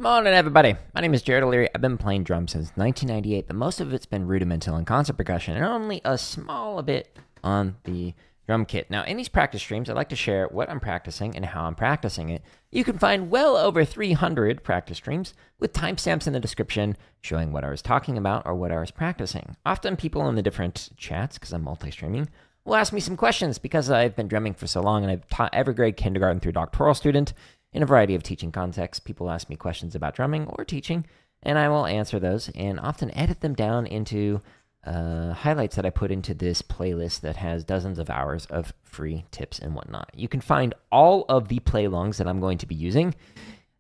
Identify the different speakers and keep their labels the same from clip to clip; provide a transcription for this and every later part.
Speaker 1: Morning, everybody. My name is Jared O'Leary. I've been playing drums since 1998, but most of it's been rudimental in concert percussion and only a small bit on the drum kit. Now, in these practice streams, I like to share what I'm practicing and how I'm practicing it. You can find well over 300 practice streams with timestamps in the description showing what I was talking about or what I was practicing. Often people in the different chats, because I'm multi-streaming, will ask me some questions because I've been drumming for so long and I've taught every grade, kindergarten through doctoral student. In a variety of teaching contexts, people ask me questions about drumming or teaching, and I will answer those and often edit them down into highlights that I put into this playlist that has dozens of hours of free tips and whatnot. You can find all of the play-alongs that I'm going to be using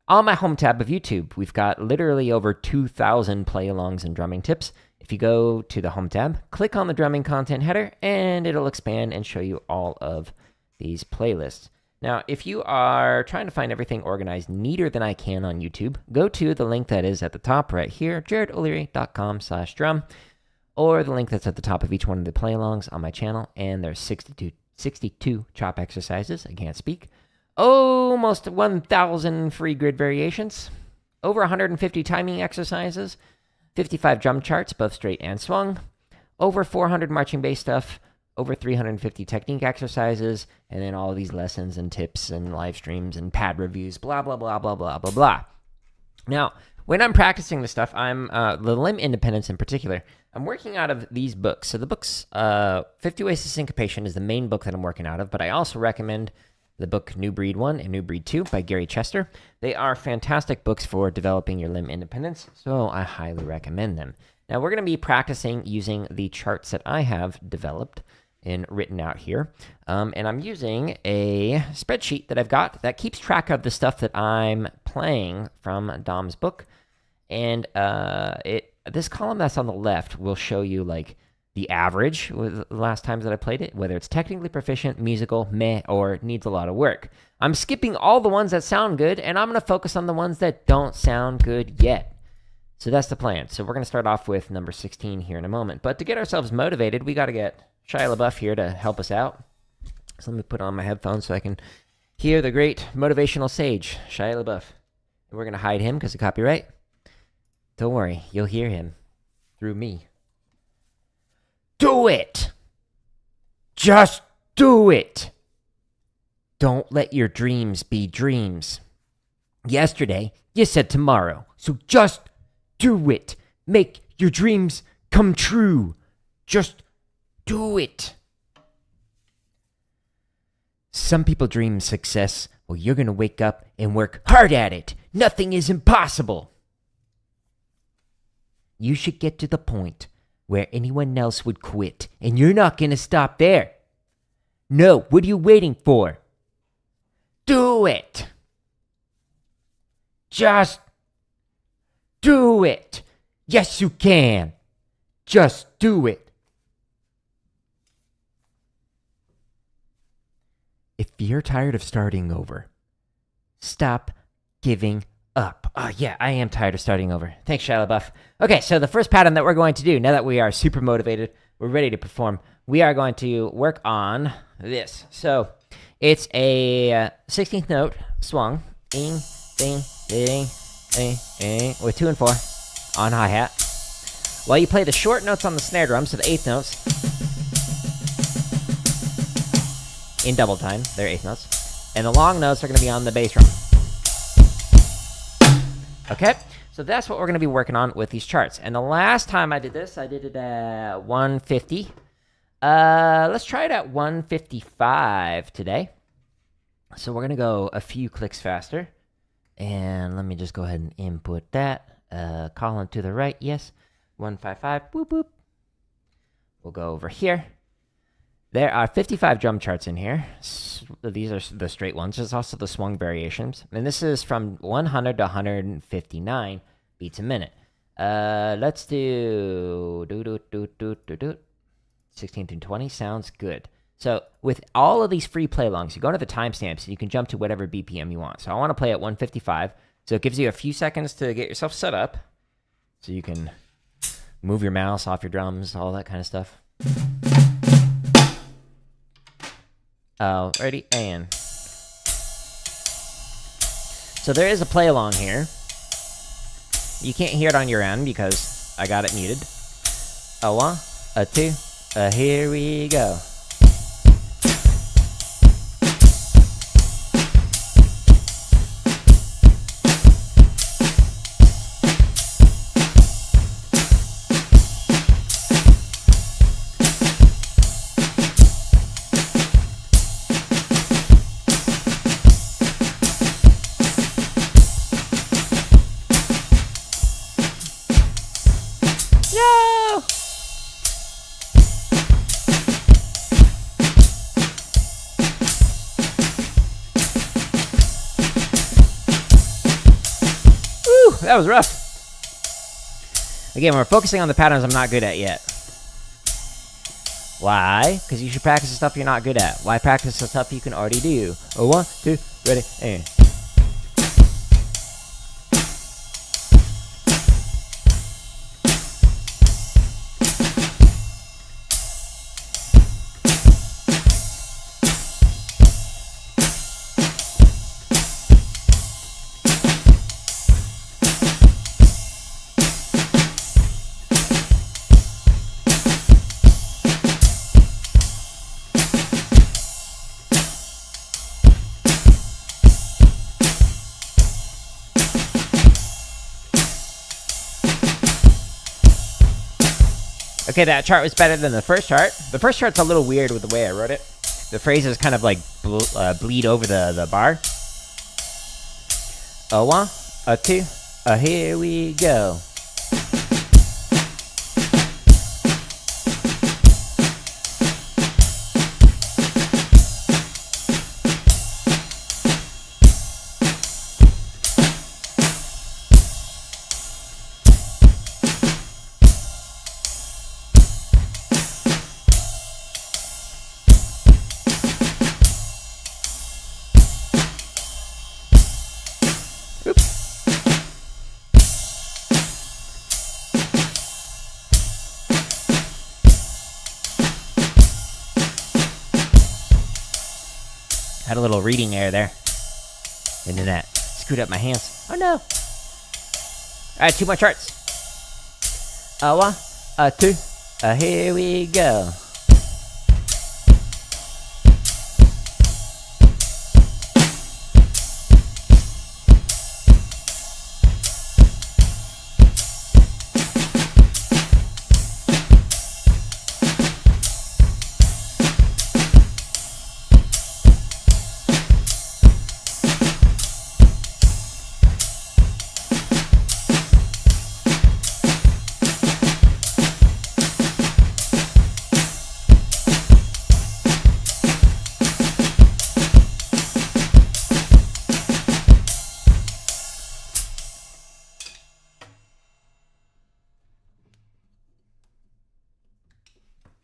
Speaker 1: on my home tab of YouTube. We've got literally over 2,000 play-alongs and drumming tips. If you go to the home tab, click on the drumming content header, and it'll expand and show you all of these playlists. Now, if you are trying to find everything organized neater than I can on YouTube, go to the link that is at the top right here, jaredoleary.com/drum, or the link that's at the top of each one of the play-alongs on my channel, and there's 62 chop exercises. I can't speak. Almost 1,000 free grid variations, over 150 timing exercises, 55 drum charts, both straight and swung, over 400 marching bass stuff, over 350 technique exercises, and then all of these lessons and tips and live streams and pad reviews, blah, blah, blah, blah, blah, blah, blah. Now, when I'm practicing this stuff, I'm, the limb independence in particular, I'm working out of these books. So the books, 50 Ways to Syncopation is the main book that I'm working out of, but I also recommend the book New Breed 1 and New Breed 2 by Gary Chester. They are fantastic books for developing your limb independence, so I highly recommend them. Now, we're going to be practicing using the charts that I have developed and written out here. And I'm using a spreadsheet that I've got that keeps track of the stuff that I'm playing from Dom's book. And this column that's on the left will show you like the average with the last times that I played it, whether it's technically proficient, musical, meh, or needs a lot of work. I'm skipping all the ones that sound good, and I'm going to focus on the ones that don't sound good yet. So that's the plan. So we're going to start off with number 16 here in a moment. But to get ourselves motivated, we got to get Shia LaBeouf here to help us out. So let me put on my headphones so I can hear the great motivational sage, Shia LaBeouf. And we're going to hide him because of copyright. Don't worry, you'll hear him through me. Do it! Just do it! Don't let your dreams be dreams. Yesterday, you said tomorrow, so just do it. Make your dreams come true. Just do it. Some people dream success. Well, you're going to wake up and work hard at it. Nothing is impossible. You should get to the point where anyone else would quit, and you're not going to stop there. No, what are you waiting for? Do it. Just do it. Yes, you can. Just do it. If you're tired of starting over, stop giving up. Oh, yeah, I am tired of starting over. Thanks, Shia LaBeouf. Okay, so the first pattern that we're going to do, now that we are super motivated, we're ready to perform, we are going to work on this. So it's a 16th note swung, ding, ding, ding, ding, ding, with 2 and 4 on hi-hat. While you play the short notes on the snare drum, so the 8th notes, in double time, they're 8th notes. And the long notes are going to be on the bass drum. Okay? So that's what we're going to be working on with these charts. And the last time I did this, I did it at 150. Let's try it at 155 today. So we're going to go a few clicks faster. And let me just go ahead and input that. Column to the right, yes. 155, boop, boop. We'll go over here. There are 55 drum charts in here. These are the straight ones. There's also the swung variations. And this is from 100 to 159 beats a minute. Let's do 16 through 20. Sounds good. So with all of these free play-alongs, you go to the timestamps and you can jump to whatever BPM you want. So I want to play at 155. So it gives you a few seconds to get yourself set up. So you can move your mouse off your drums, all that kind of stuff. Ready, and... So there is a play along here. You can't hear it on your end because I got it muted. A 1, a 2, here we go. That was rough. Again, we're focusing on the patterns I'm not good at yet. Why? Because you should practice the stuff you're not good at. Why practice the stuff you can already do? Oh, 1, 2, ready, and... Okay, that chart was better than the first chart. The first chart's a little weird with the way I wrote it. The phrases kind of like bleed over the bar. A 1, a 2, here we go. Had a little reading error there. And then that screwed up my hands. Oh no. Alright, 2 more charts. A 1, a 2, here we go.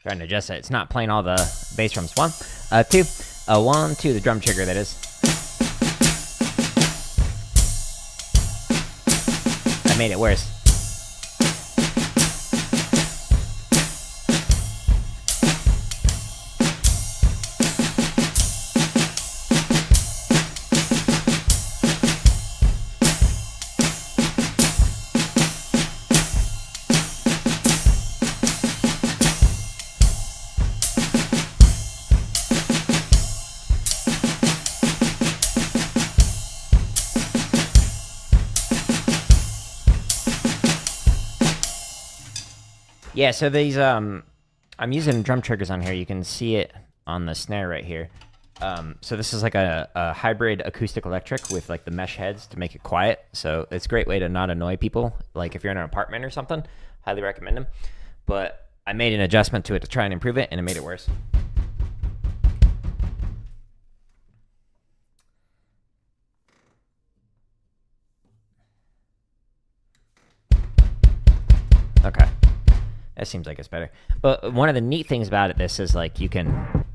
Speaker 1: Trying to adjust it. It's not playing all the bass drums. 1, 2, 1, 2, the drum trigger, that is. I made it worse. Yeah, so these, I'm using drum triggers on here. You can see it on the snare right here. So this is like a hybrid acoustic electric with like the mesh heads to make it quiet. So it's a great way to not annoy people. Like if you're in an apartment or something, highly recommend them. But I made an adjustment to it to try and improve it, and it made it worse. Okay. That seems like it's better. But one of the neat things about this is like you can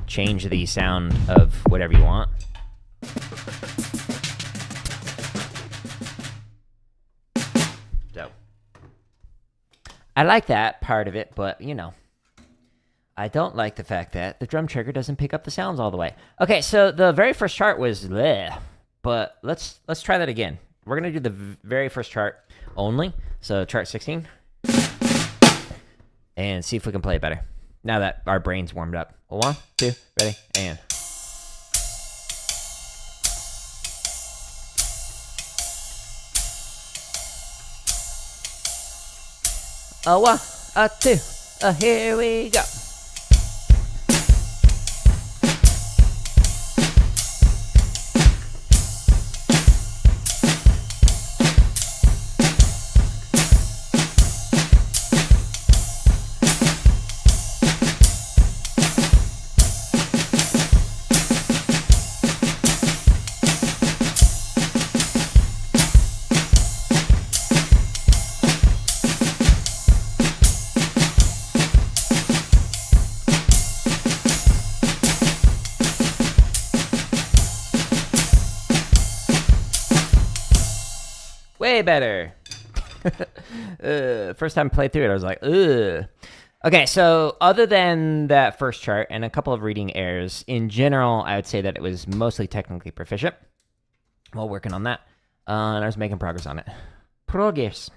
Speaker 1: change the sound of whatever you want. So I like that part of it, but you know, I don't like the fact that the drum trigger doesn't pick up the sounds all the way. Okay, so the very first chart was bleh, but let's try that again. We're gonna do the very first chart. only. So chart 16. And see if we can play it better. Now that our brain's warmed up. 1, 2, ready, and. A 1, a 2, here we go. Way better. First time I played through it, I was like, ugh. Okay, so other than that first chart and a couple of reading errors, in general, I would say that it was mostly technically proficient while working on that. And I was making progress on it. Progress.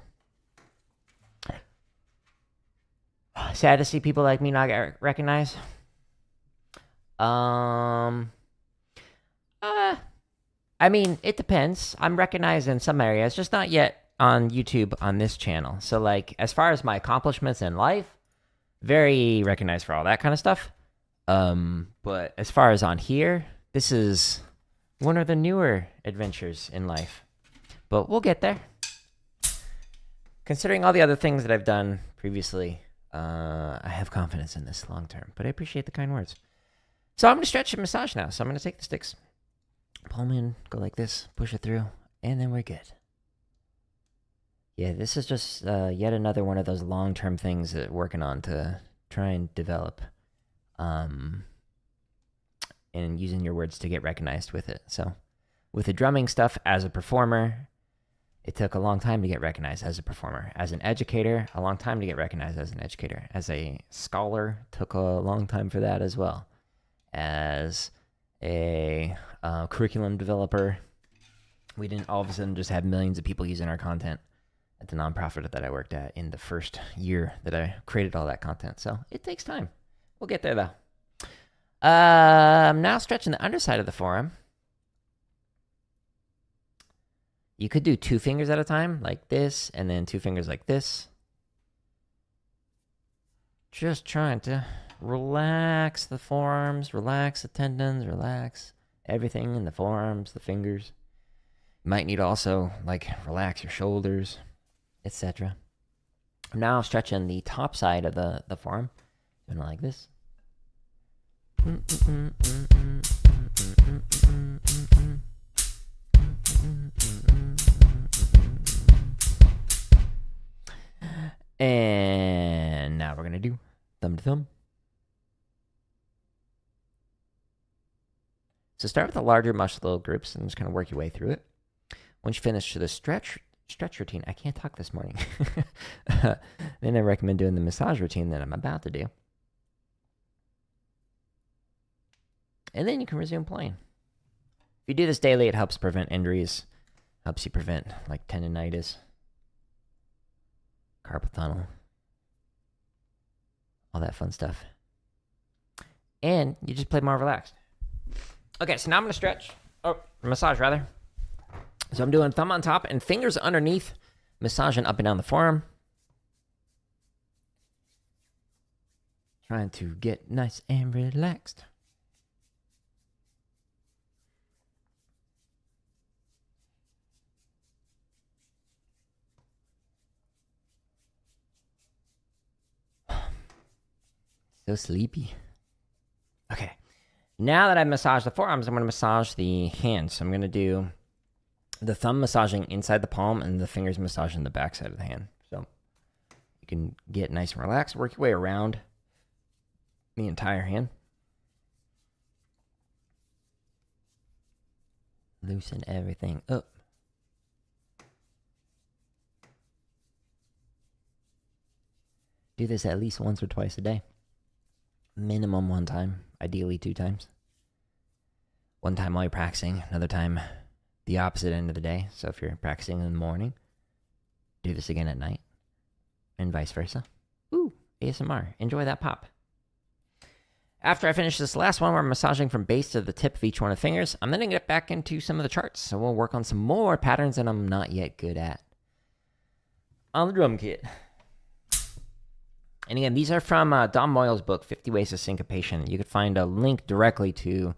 Speaker 1: Sad to see people like me not get recognized. I mean, it depends. I'm recognized in some areas, just not yet on YouTube on this channel. So, like, as far as my accomplishments in life, very recognized for all that kind of stuff. But as far as on here, this is one of the newer adventures in life. But we'll get there. Considering all the other things that I've done previously, I have confidence in this long term. But I appreciate the kind words. So I'm going to stretch and massage now. So I'm going to take the sticks. Pull them in, go like this, push it through, and then we're good. Yeah, this is just yet another one of those long-term things that we're working on to try and develop. And using your words to get recognized with it. So, with the drumming stuff, as a performer, it took a long time to get recognized as a performer. As an educator, a long time to get recognized as an educator. As a scholar, took a long time for that as well. As a curriculum developer, we didn't all of a sudden just have millions of people using our content at the nonprofit that I worked at in the first year that I created all that content. So it takes time. We'll get there though. I'm now stretching the underside of the forearm. You could do 2 fingers at a time, like this, and then 2 fingers like this. Just trying to relax the forearms, relax the tendons, relax everything in the forearms, the fingers. You might need also, like, relax your shoulders, etc. I'm now stretching the top side of the forearm, doing it like this. And now we're going to do thumb to thumb. So start with the larger muscle groups and just kind of work your way through it. Once you finish the stretch routine, I can't talk this morning. Then I recommend doing the massage routine that I'm about to do. And then you can resume playing. If you do this daily, it helps prevent injuries, helps you prevent like tendonitis, carpal tunnel, all that fun stuff. And you just play more relaxed. Okay, so now I'm going to stretch. Oh, massage, rather. So I'm doing thumb on top and fingers underneath, massaging up and down the forearm. Trying to get nice and relaxed. So sleepy. Okay. Now that I've massaged the forearms, I'm going to massage the hands. So I'm going to do the thumb massaging inside the palm and the fingers massaging the back side of the hand. So you can get nice and relaxed. Work your way around the entire hand. Loosen everything up. Do this at least once or twice a day. Minimum 1 time, ideally 2 times. 1 time while you're practicing, another time the opposite end of the day. So if you're practicing in the morning, do this again at night, and vice versa. Ooh, ASMR. Enjoy that pop. After I finish this last one, where I'm massaging from base to the tip of each one of the fingers, I'm then going to get back into some of the charts. So we'll work on some more patterns that I'm not yet good at on the drum kit. And again, these are from Dom Moyle's book, 50 Ways to Syncopation. You could find a link directly to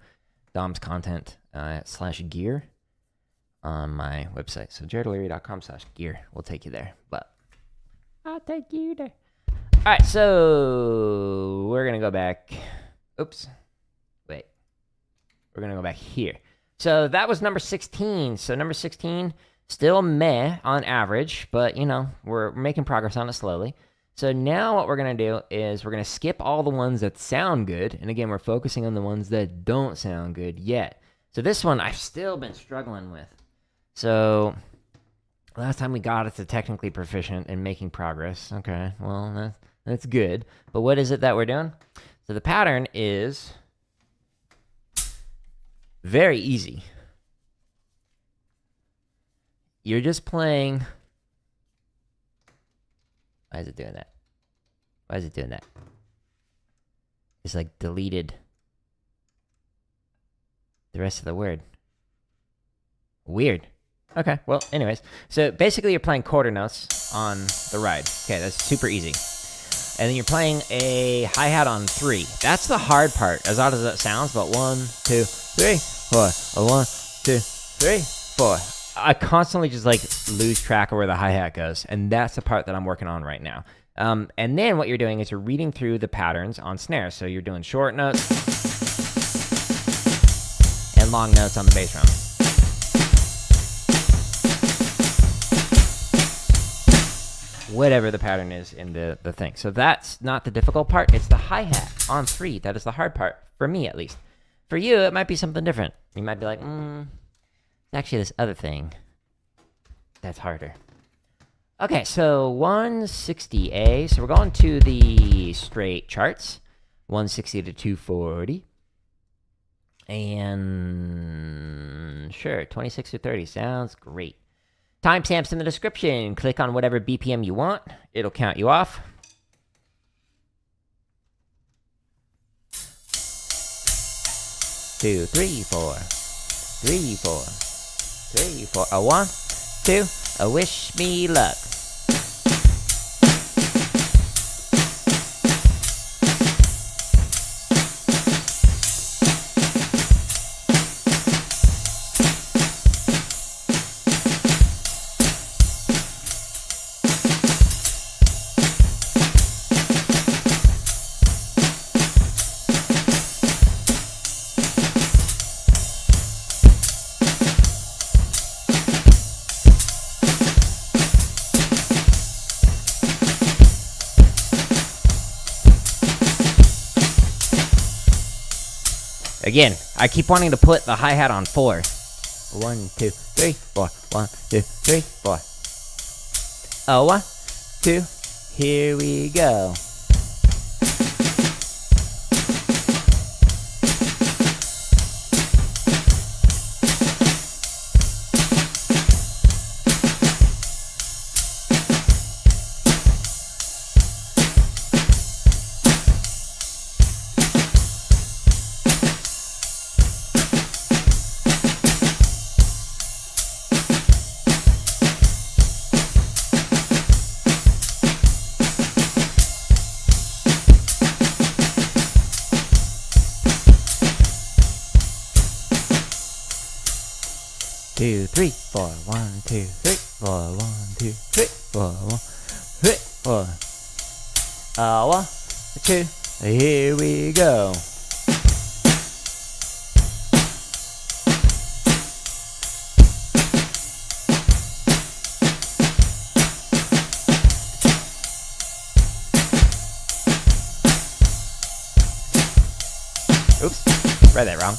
Speaker 1: Dom's content /gear on my website. So jaredleary.com/gear will take you there. But I'll take you there. All right, so we're going to go back. Oops. Wait. We're going to go back here. So that was number 16. So number 16, still meh on average, but, you know, we're making progress on it slowly. So now what we're going to do is we're going to skip all the ones that sound good. And again, we're focusing on the ones that don't sound good yet. So this one I've still been struggling with. So last time we got it to technically proficient and making progress. Okay, well, that's good. But what is it that we're doing? So the pattern is very easy. You're just playing. Why is it doing that? Why is it doing that? It's like deleted the rest of the word. Weird. Okay, well, anyways. So basically you're playing quarter notes on the ride. Okay, that's super easy. And then you're playing a hi-hat on 3. That's the hard part, as odd as that sounds, but 1, 2, 3, 4. 1, 2, 3, 4. I constantly just like lose track of where the hi-hat goes, and that's the part that I'm working on right now. And then what you're doing is you're reading through the patterns on snare. So you're doing short notes and long notes on the bass drum. Whatever the pattern is in the thing. So that's not the difficult part. It's the hi-hat on 3. That is the hard part, for me at least. For you, it might be something different. You might be like, it's actually this other thing that's harder. Okay, so 160A. So we're going to the straight charts. 160 to 240. And sure, 26 to 30. Sounds great. Timestamps in the description. Click on whatever BPM you want. It'll count you off. Two, 3, 4. 3, 4. 3, 4. A 1, 2. A wish me luck. Again, I keep wanting to put the hi-hat on 4. 1, 2, 3, 4. 1, 2, 3, 4. Oh, 1, 2. Here we go. Two, 3, 4. 1, 2, 3, 4. 1, 2, 3, 4. 1, 3, 4. 1, 2. Here we go. Oops, read that wrong.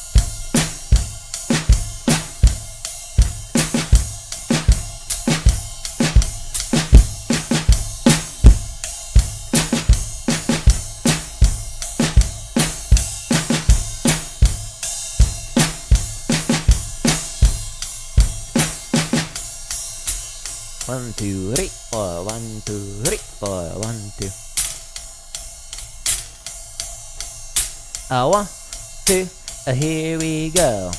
Speaker 1: 1, 2, 3, 4, 1, 2, 3, 4, 1, 2. 1, 2, here we go.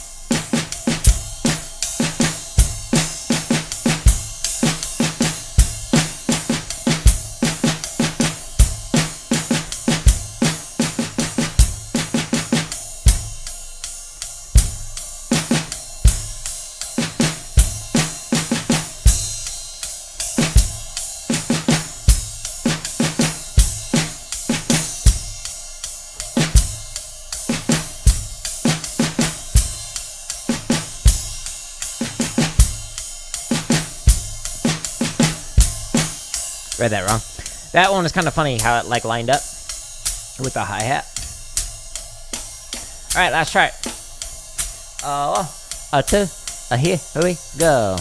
Speaker 1: Read that wrong. That one was kind of funny how it like lined up with the hi-hat. All right, let's try it. 1, 2, here we go.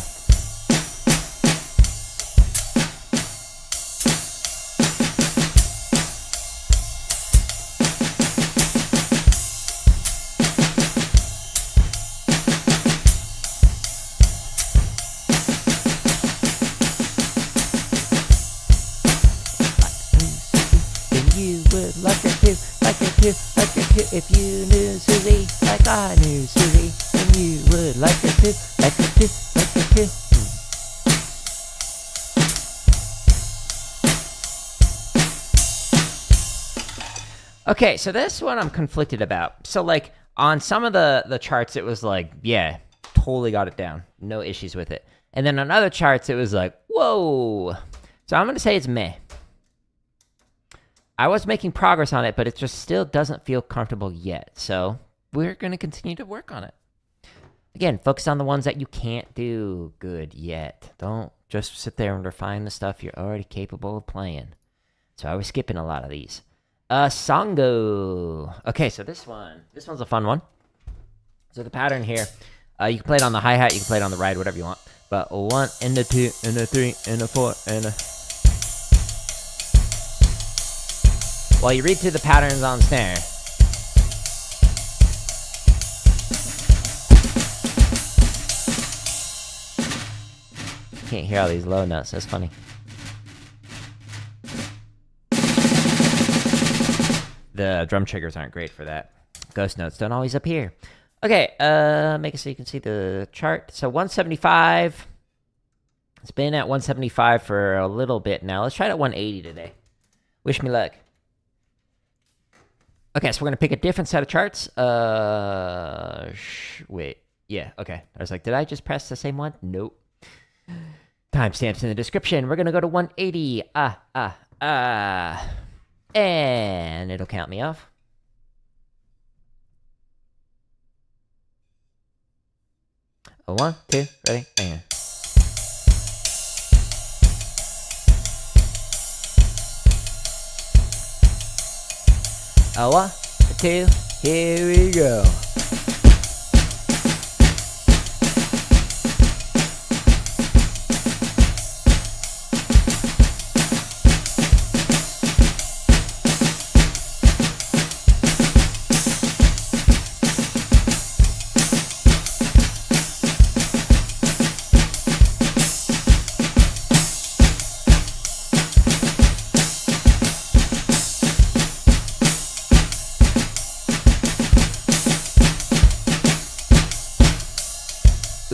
Speaker 1: If you knew Susie like I knew Susie, then you would like her too, like her too, like her too. Okay, so this one I'm conflicted about. So like on some of the charts, it was like, yeah, totally got it down, no issues with it. And then on other charts, it was like, whoa. So I'm gonna say it's meh. I was making progress on it, but it just still doesn't feel comfortable yet. So we're going to continue to work on it. Again, focus on the ones that you can't do good yet. Don't just sit there and refine the stuff you're already capable of playing. So I was skipping a lot of these. Songo. Okay, so this one's a fun one. So the pattern here, you can play it on the hi-hat, you can play it on the ride, whatever you want. But 1 and a 2 and a 3 and a 4 and a... While you read through the patterns on snare, you can't hear all these low notes. That's funny. The drum triggers aren't great for that. Ghost notes don't always appear. Okay, make it so you can see the chart. So 175. It's been at 175 for a little bit now. Let's try it at 180 today. Wish me luck. Okay, so we're going to pick a different set of charts. Wait. Yeah, okay. I was like, did I just press the same one? Nope. Timestamps in the description. We're going to go to 180. And it'll count me off. A 1, 2, ready, and... 1, 2, here we go.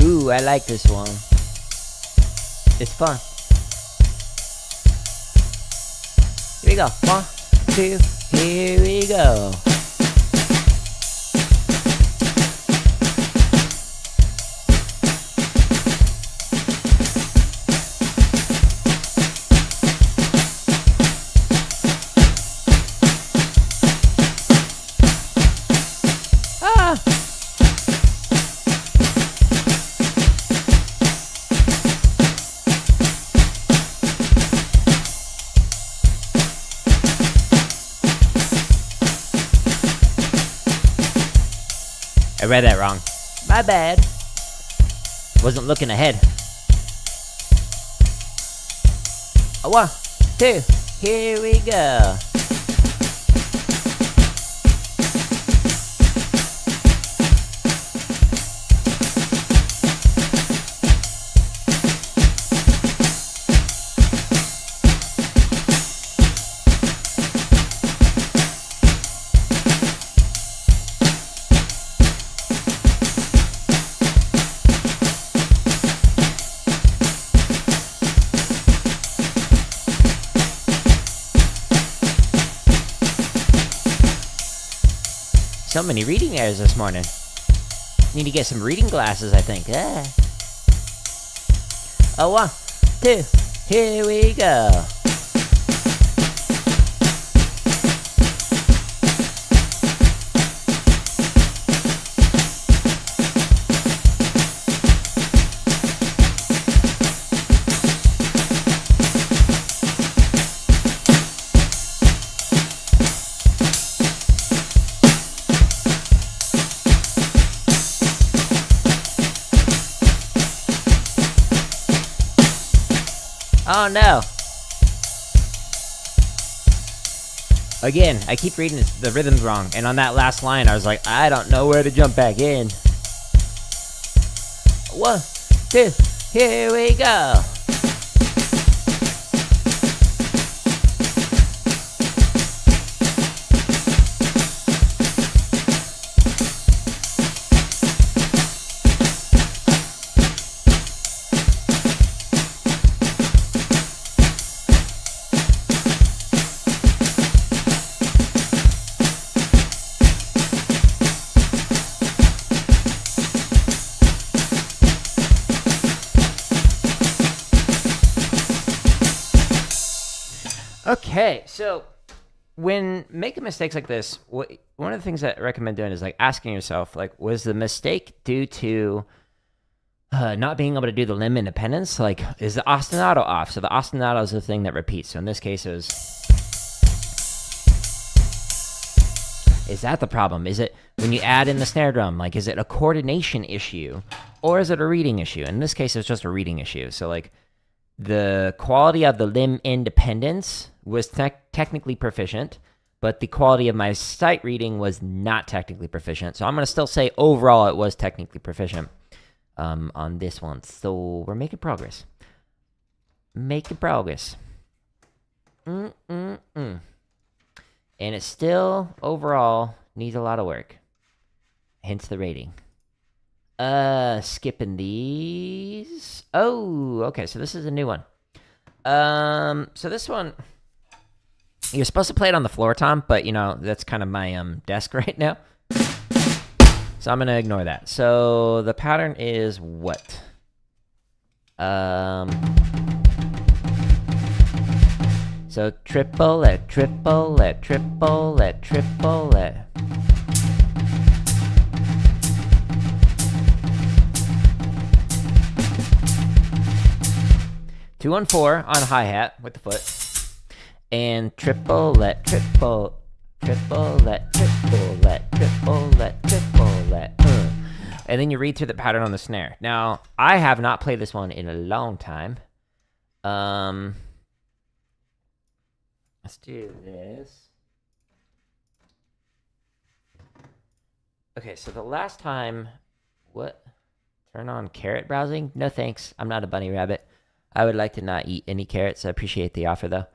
Speaker 1: Ooh, I like this one. It's fun. Here we go. 1, 2, here we go. I read that wrong. My bad. Wasn't looking ahead. 1, 2, here we go. So many reading errors this morning. Need to get some reading glasses, I think. Oh, 1, 2, here we go. Oh no! Again, I keep reading the rhythms wrong, and on that last line I was like, I don't know where to jump back in. 1, 2, here we go! Okay, so when making mistakes like this, one of the things that I recommend doing is like asking yourself, like, was the mistake due to not being able to do the limb independence? Like, is the ostinato off? So the ostinato is the thing that repeats. So in this case, is that the problem? Is it when you add in the snare drum? Like, is it a coordination issue, or is it a reading issue? In this case, it's just a reading issue. So like, the quality of the limb independence was technically proficient, but the quality of my sight reading was not technically proficient. So I'm going to still say overall it was technically proficient on this one. So we're making progress. Making progress. And it still, overall, needs a lot of work. Hence the rating. Skipping these. Oh, okay, so this is a new one. So this one, you're supposed to play it on the floor, Tom, but, you know, that's kind of my desk right now. So I'm going to ignore that. So the pattern is what? So triplet, triplet, triplet, triplet. Two on 4 on hi-hat with the foot. And triplet, triplet, triplet, triplet, triplet, triplet. And then you read through the pattern on the snare. Now, I have not played this one in a long time. Let's do this. Okay, so the last time... What? Turn on carrot browsing? No thanks. I'm not a bunny rabbit. I would like to not eat any carrots. I appreciate the offer, though.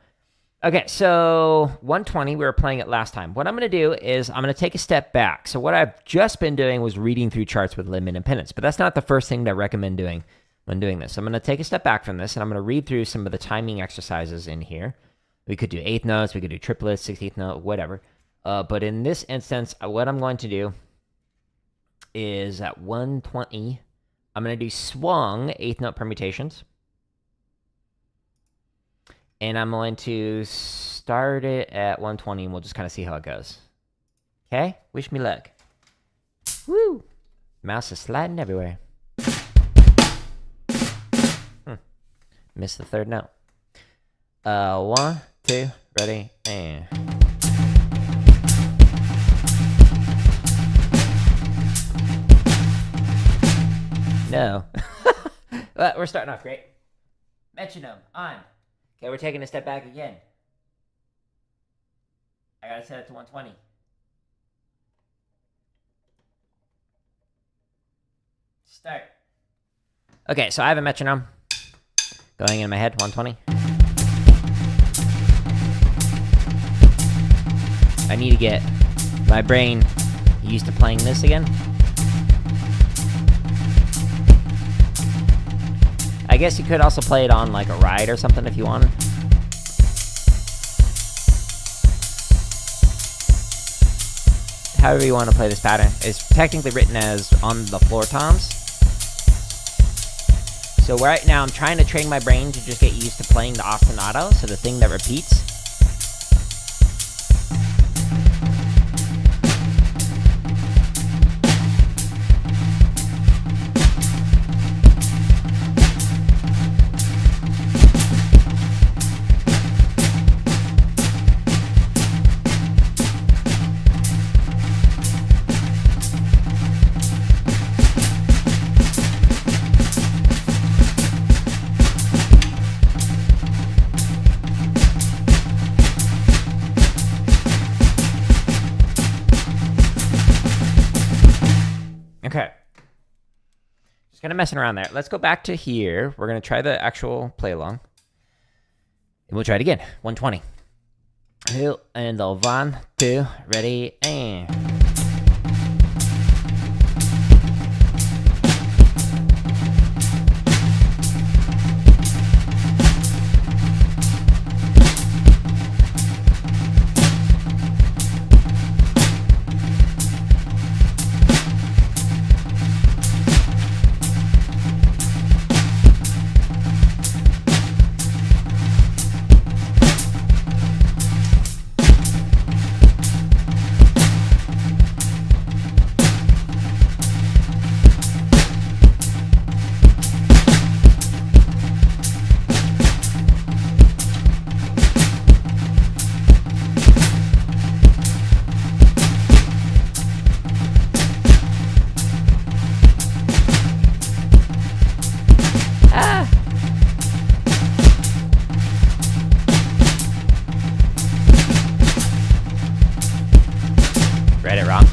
Speaker 1: Okay, so 120, we were playing it last time. What I'm going to do is I'm going to take a step back. So what I've just been doing was reading through charts with limb independence, but that's not the first thing that I recommend doing when doing this. I'm going to take a step back from this, and I'm going to read through some of the timing exercises in here. We could do 8th notes, we could do triplets, 16th note, whatever. But in this instance, what I'm going to do is at 120, I'm going to do swung 8th note permutations. And I'm going to start it at 120, and we'll just kind of see how it goes. Okay? Wish me luck. Woo! Mouse is sliding everywhere. Missed the 3rd note. 1, 2, ready, and... No. Well, we're starting off great. Metronome, on. Okay, we're taking a step back again. I gotta set it to 120. Start. Okay, so I have a metronome going in my head, 120. I need to get my brain used to playing this again. I guess you could also play it on like a ride or something if you wanted. however you want to play this pattern. It's technically written as on the floor toms. So right now I'm trying to train my brain to just get used to playing the ostinato, so the thing that repeats. Okay. Just kind of messing around there. Let's go back to here. We're going to try the actual play along. And we'll try it again. 120. And the 1, 2, ready, and... Read it wrong.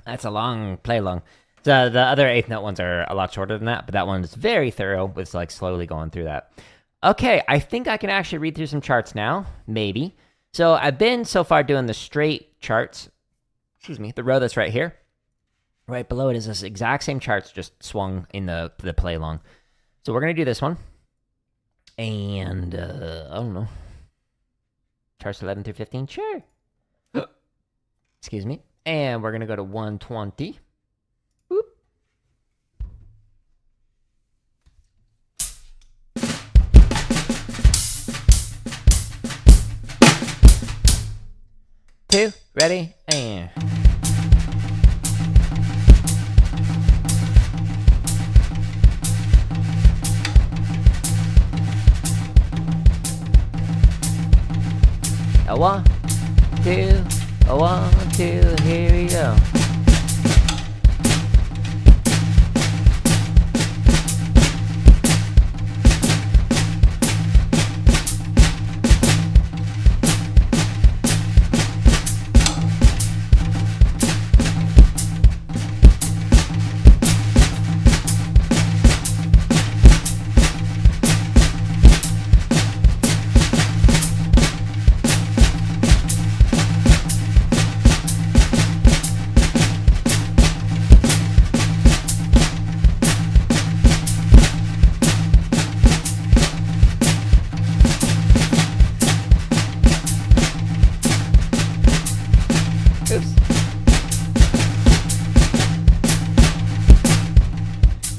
Speaker 1: That's a long play along. The other eighth note ones are a lot shorter than that, but that one's very thorough with like slowly going through that. Okay, I think I can actually read through some charts now, maybe. So I've been so far doing the straight charts. Excuse me, the row that's right here. Right below it is this exact same charts, just swung in the play along. So we're gonna do this one, and I don't know, charts 11 through 15, sure. Excuse me, and we're gonna go to 120. Whoop. Two, ready, and. A 1, 2, a 1, 2, here we go.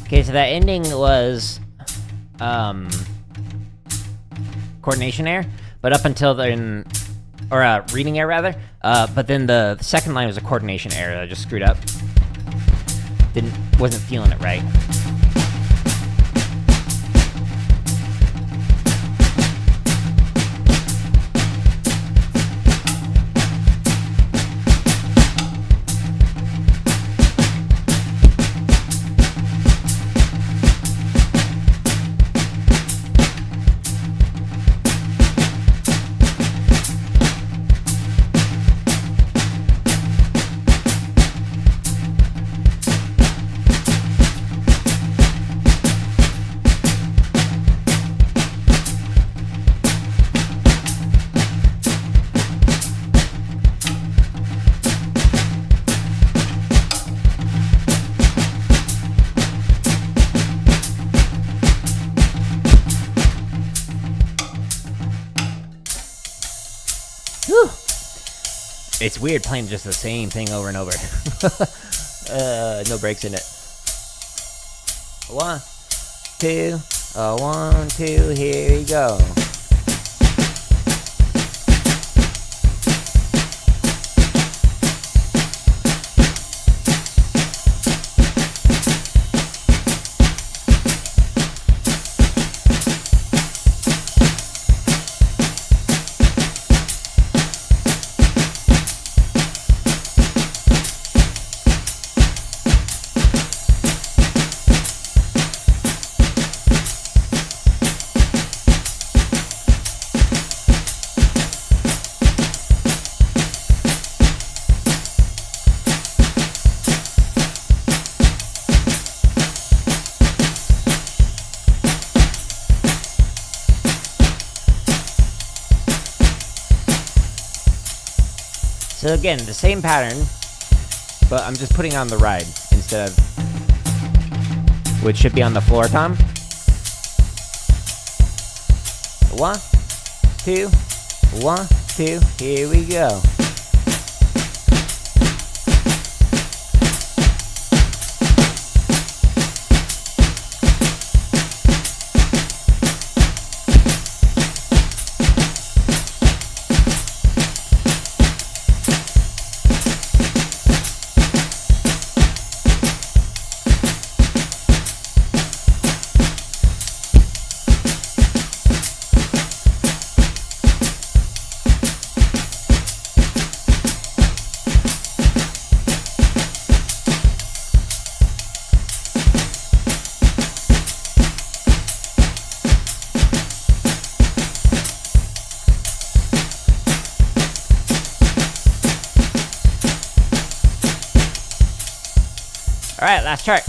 Speaker 1: Okay, so that ending was coordination error, but up until then, or reading error rather, but then the second line was a coordination error. I just screwed up. Wasn't feeling it right. Whew. It's weird playing just the same thing over and over. No breaks in it. 1, 2, 1, 2, here we go. So again, the same pattern, but I'm just putting on the ride instead of, which should be on the floor tom. 1, 2, 1, 2, here we go. All right, last chart.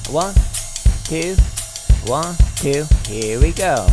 Speaker 1: One, two, 1, 2, here we go.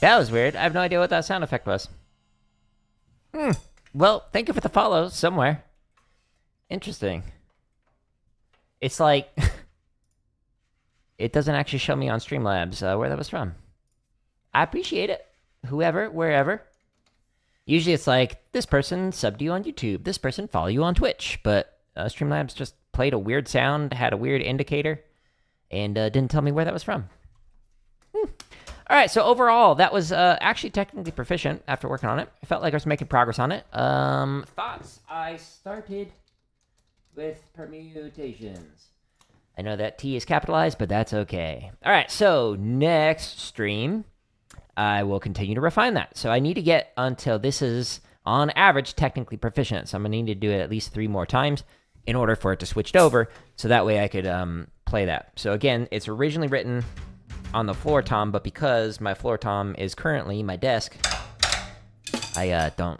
Speaker 1: That was weird. I have no idea what that sound effect was. Well, thank you for the follow somewhere. Interesting. It's like... it doesn't actually show me on Streamlabs where that was from. I appreciate it. Whoever, wherever. Usually it's like, this person subbed you on YouTube. This person followed you on Twitch. But Streamlabs just played a weird sound, had a weird indicator, and didn't tell me where that was from. All right, so overall, that was actually technically proficient after working on it. I felt like I was making progress on it. Thoughts? I started with permutations. I know that T is capitalized, but that's okay. All right, so next stream, I will continue to refine that. So I need to get until this is, on average, technically proficient. So I'm going to need to do it at least 3 more times in order for it to switch over, so that way I could play that. So again, it's originally written on the floor tom, but because my floor tom is currently my desk, I don't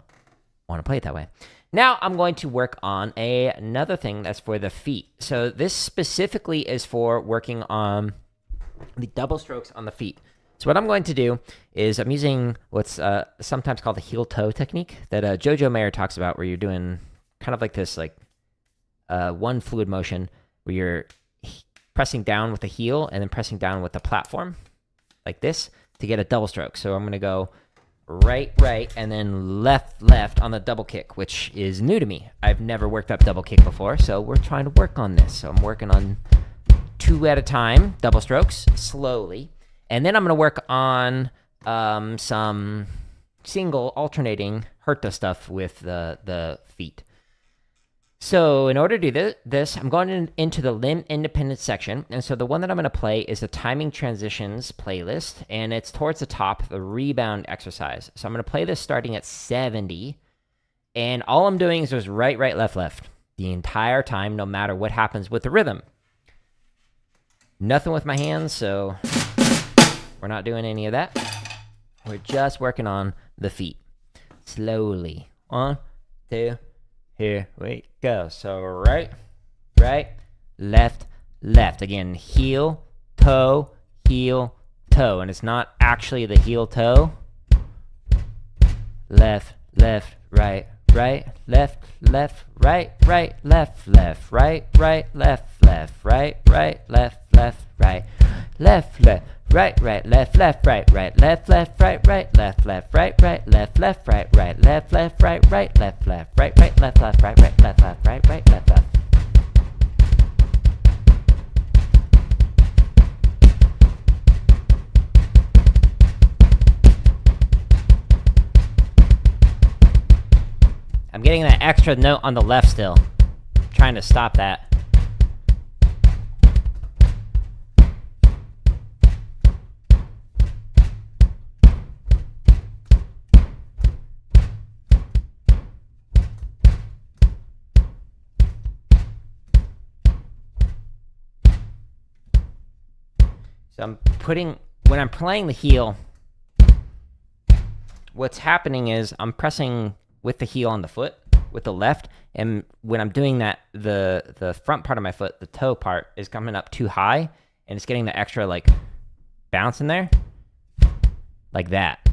Speaker 1: want to play it that way. Now I'm going to work on another thing that's for the feet. So this specifically is for working on the double strokes on the feet. So what I'm going to do is I'm using what's sometimes called the heel-toe technique that Jojo Mayer talks about, where you're doing kind of like this, like one fluid motion where you're pressing down with the heel and then pressing down with the platform like this to get a double stroke. So I'm going to go right, right, and then left, left on the double kick, which is new to me. I've never worked up double kick before, so we're trying to work on this. So I'm working on 2 at a time, double strokes, slowly. And then I'm going to work on some single alternating Herta stuff with the feet. So in order to do this, I'm going into the limb independent section. And so the one that I'm going to play is the timing transitions playlist. And it's towards the top, the rebound exercise. So I'm going to play this starting at 70. And all I'm doing is just right, right, left, left the entire time, no matter what happens with the rhythm. Nothing with my hands, so we're not doing any of that. We're just working on the feet. Slowly. 1, 2, here we go. So right, right, left, left. Again, heel, toe, toe. And it's not actually the heel toe. Left, left, right, right, left, left, right, right, left, left, right, right, left, left, right, right, left, left, right, left, left. Right, right, left, left, right, right, left, left, right, right, left, left, right, right, left, left, right, right, left, left, right, right, left, left, right, right, left, left, right, right, left, left, right, right, left, left. I'm getting that extra note on the left still. I'm trying to stop that. So when I'm playing the heel, what's happening is I'm pressing with the heel on the foot, with the left, and when I'm doing that, the front part of my foot, the toe part, is coming up too high, and it's getting the extra, like, bounce in there, like that.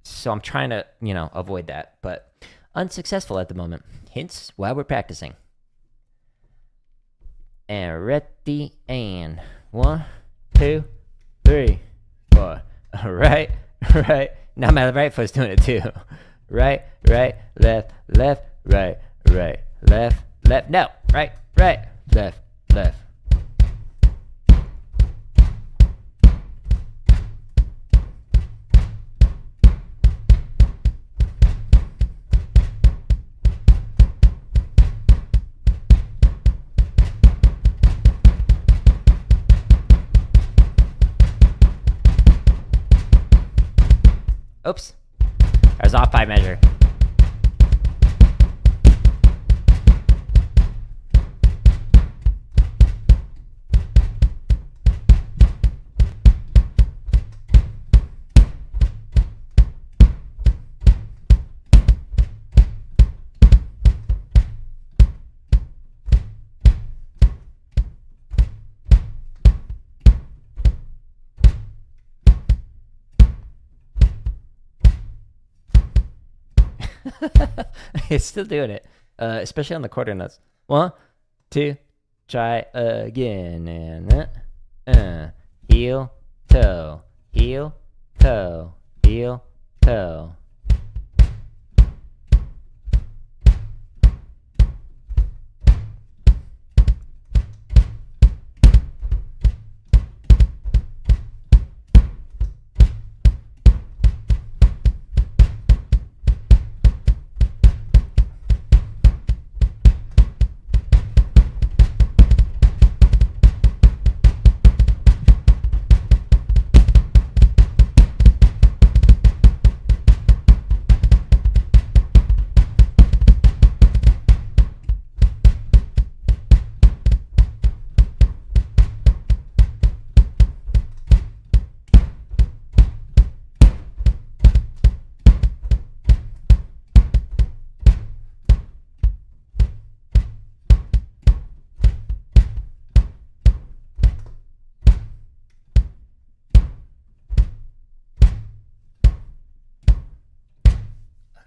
Speaker 1: So I'm trying to, avoid that, but unsuccessful at the moment. Hence why we're practicing. And ready, and 1, 2, 3, 4. Right, right. Now my right foot's doing it too. Right, right, left, left, right, right, left, left. No, right, right, left, left. Oops. I was off by measure. It's still doing it, especially on the quarter notes. 1, 2, try again, and heel, toe, heel, toe, heel, toe.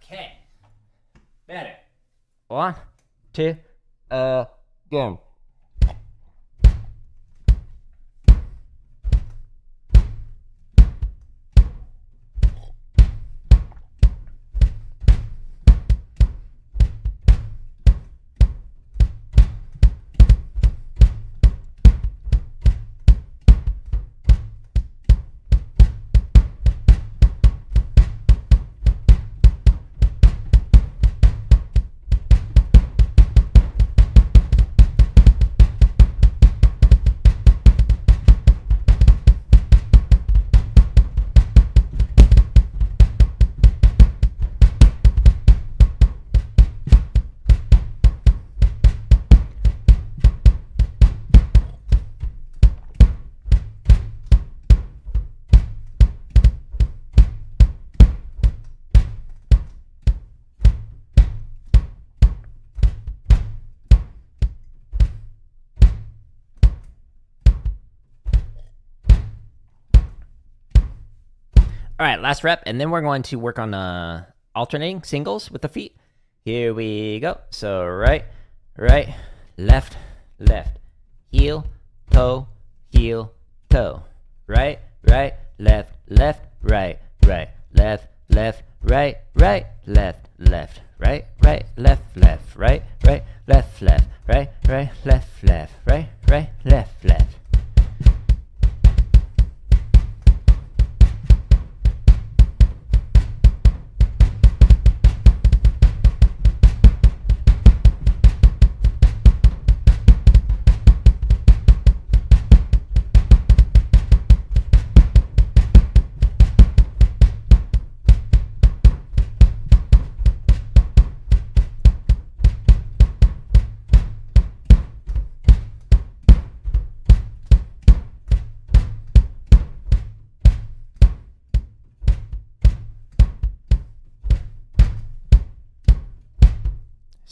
Speaker 1: Okay. Better. 1, 2, again. All right, last rep, and then we're going to work on alternating singles with the feet. Here we go. So right, right, left, left, heel, toe, right, right, left, left, right, right, left, left, right, right, left, left, right, right, left, left, right, right, left, left, right, right, left, left, right, right, left, left.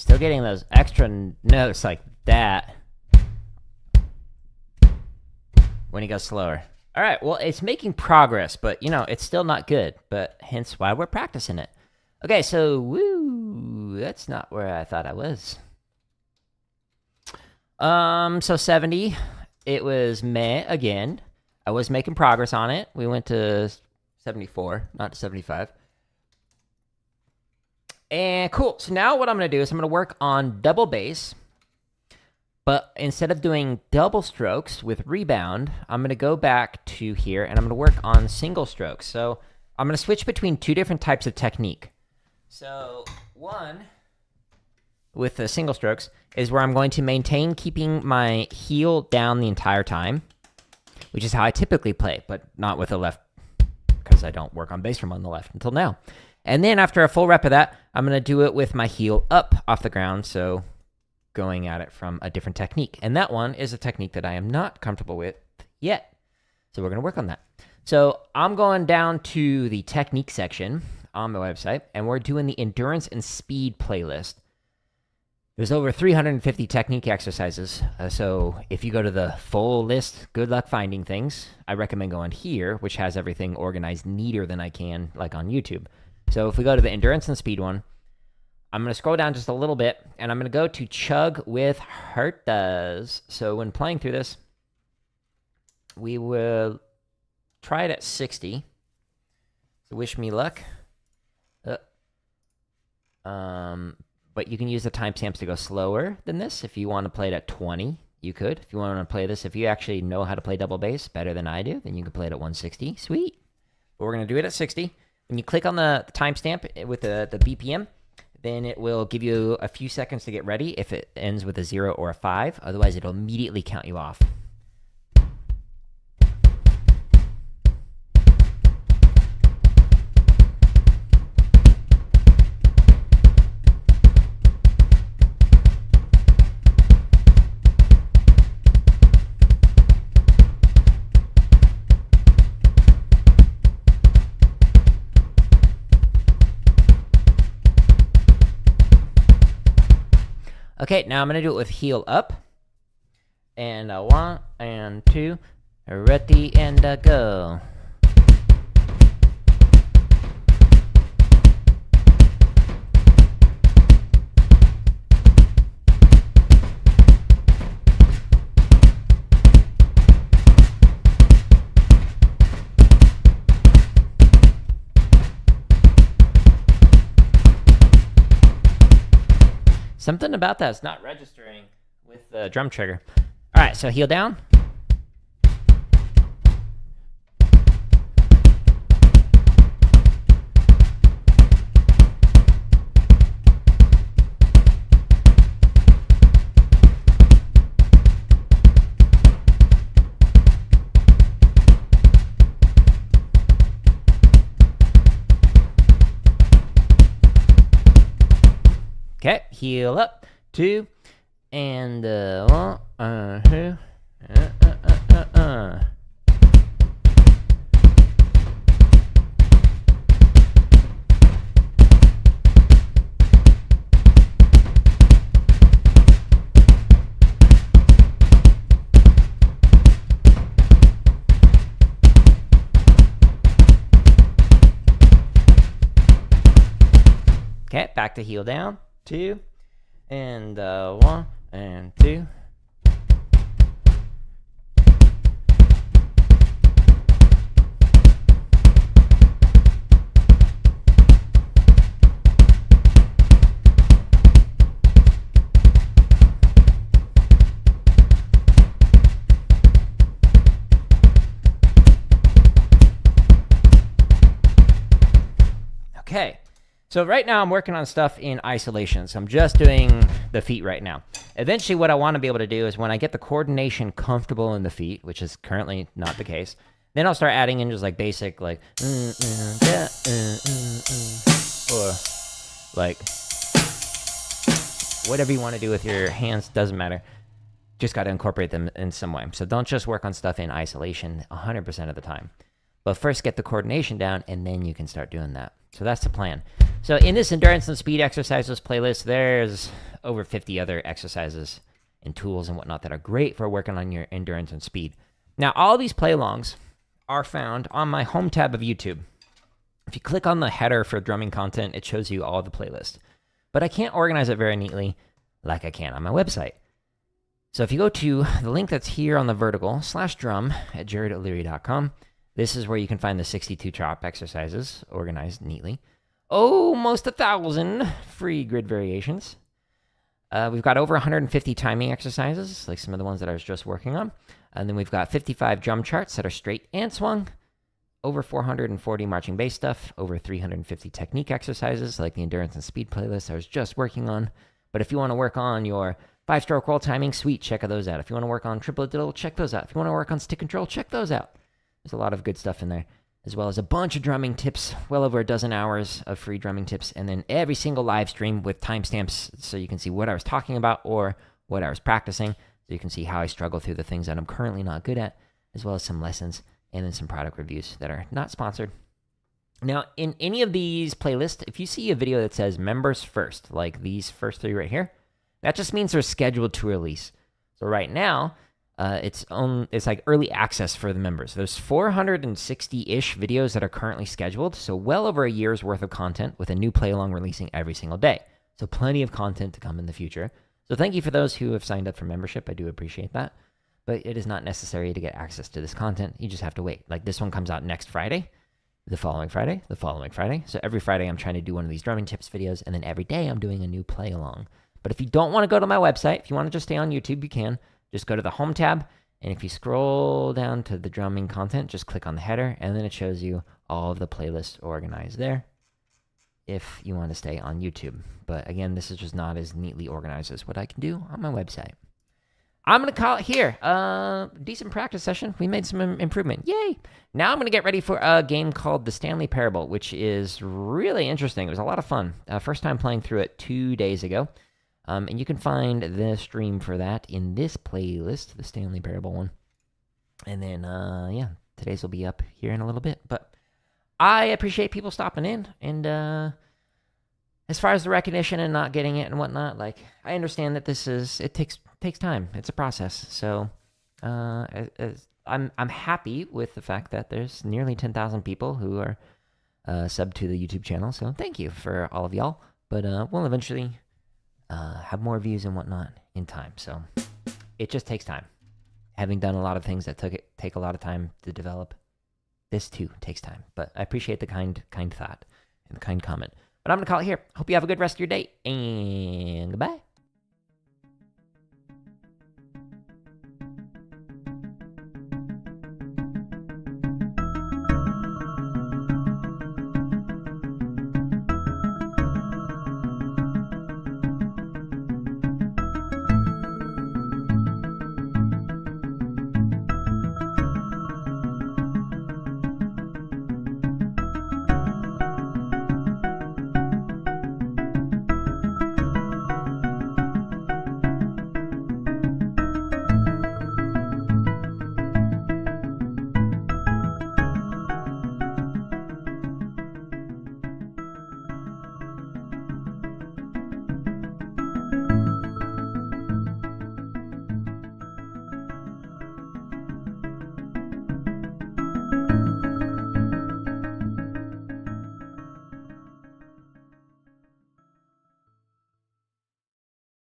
Speaker 1: Still getting those extra notes like that when he goes slower. All right, well, it's making progress, but, you know, it's still not good, but hence why we're practicing it. Okay, so, woo, that's not where I thought I was. So 70 it was meh again. I was making progress on it. We went to 74, not to 75. And cool. So now what I'm going to do is I'm going to work on double bass. But instead of doing double strokes with Rebound, I'm going to go back to here and I'm going to work on single strokes. So I'm going to switch between two different types of technique. So one, with the single strokes, is where I'm going to maintain keeping my heel down the entire time, which is how I typically play, but not with the left, because I don't work on bass drum on the left until now. And then after a full rep of that, I'm going to do it with my heel up off the ground, so going at it from a different technique. And that one is a technique that I am not comfortable with yet. So we're going to work on that. So I'm going down to the technique section on my website, and we're doing the endurance and speed playlist. There's over 350 technique exercises, so if you go to the full list, good luck finding things. I recommend going here, which has everything organized neater than I can, like on YouTube. So if we go to the endurance and speed one, I'm going to scroll down just a little bit, and I'm going to go to chug with hurt does. So when playing through this, we will try it at 60. So wish me luck. But you can use the timestamps to go slower than this. If you want to play it at 20, you could. If you want to play this, if you actually know how to play double bass better than I do, then you can play it at 160. Sweet. But we're going to do it at 60. When you click on the timestamp with the BPM, then it will give you a few seconds to get ready if it ends with a 0 or a 5. Otherwise, it'll immediately count you off. Okay, now I'm going to do it with heel up. And 1 and 2, ready and go. Something about that's not registering with the drum trigger. All right, so heel down. Okay, heel up, 2, and 1, 2, Okay, back to heel down. 2, and 1 and 2. Okay. So right now I'm working on stuff in isolation, so I'm just doing the feet right now. Eventually what I want to be able to do is when I get the coordination comfortable in the feet, which is currently not the case, then I'll start adding in just like basic, like, or like, whatever you want to do with your hands, doesn't matter. Just got to incorporate them in some way. So don't just work on stuff in isolation 100% of the time. But first get the coordination down, and then you can start doing that. So that's the plan. So in this endurance and speed exercises playlist, there's over 50 other exercises and tools and whatnot that are great for working on your endurance and speed. Now, all these play-alongs are found on my home tab of YouTube. If you click on the header for drumming content, it shows you all the playlists. But I can't organize it very neatly like I can on my website. So if you go to the link that's here on the vertical /drum at jaredoleary.com, this is where you can find the 62 chop exercises organized neatly. Almost 1,000 free grid variations. We've got over 150 timing exercises, like some of the ones that I was just working on. And then we've got 55 drum charts that are straight and swung, over 440 marching bass stuff, over 350 technique exercises, like the endurance and speed playlist I was just working on. But if you want to work on your 5-stroke roll timing, sweet, check those out. If you want to work on triplet diddle, check those out. If you want to work on stick control, check those out. There's a lot of good stuff in there, as well as a bunch of drumming tips, well over a dozen hours of free drumming tips, and then every single live stream with timestamps so you can see what I was talking about or what I was practicing, so you can see how I struggle through the things that I'm currently not good at, as well as some lessons and then some product reviews that are not sponsored. Now, in any of these playlists, if you see a video that says members first, like these first 3 right here, that just means they're scheduled to release. So right now, it's like early access for the members. There's 460-ish videos that are currently scheduled, so well over a year's worth of content with a new play-along releasing every single day. So plenty of content to come in the future. So thank you for those who have signed up for membership. I do appreciate that. But it is not necessary to get access to this content. You just have to wait. Like this one comes out next Friday, the following Friday, the following Friday. So every Friday I'm trying to do one of these drumming tips videos, and then every day I'm doing a new play-along. But if you don't want to go to my website, if you want to just stay on YouTube, you can. Just go to the home tab, and if you scroll down to the drumming content, just click on the header, and then it shows you all of the playlists organized there if you want to stay on YouTube. But again, this is just not as neatly organized as what I can do on my website. I'm going to call it here. Decent practice session. We made some improvement. Yay! Now I'm going to get ready for a game called The Stanley Parable, which is really interesting. It was a lot of fun. First time playing through it 2 days ago. And you can find the stream for that in this playlist, the Stanley Parable one. And then, yeah, today's will be up here in a little bit. But I appreciate people stopping in. And as far as the recognition and not getting it and whatnot, like, I understand that it takes time. It's a process. So I'm happy with the fact that there's nearly 10,000 people who are subbed to the YouTube channel. So thank you for all of y'all. But we'll eventually have more views and whatnot in time. So it just takes time. Having done a lot of things that take a lot of time to develop, this too takes time. But I appreciate the kind thought and the kind comment. But I'm going to call it here. Hope you have a good rest of your day, and goodbye.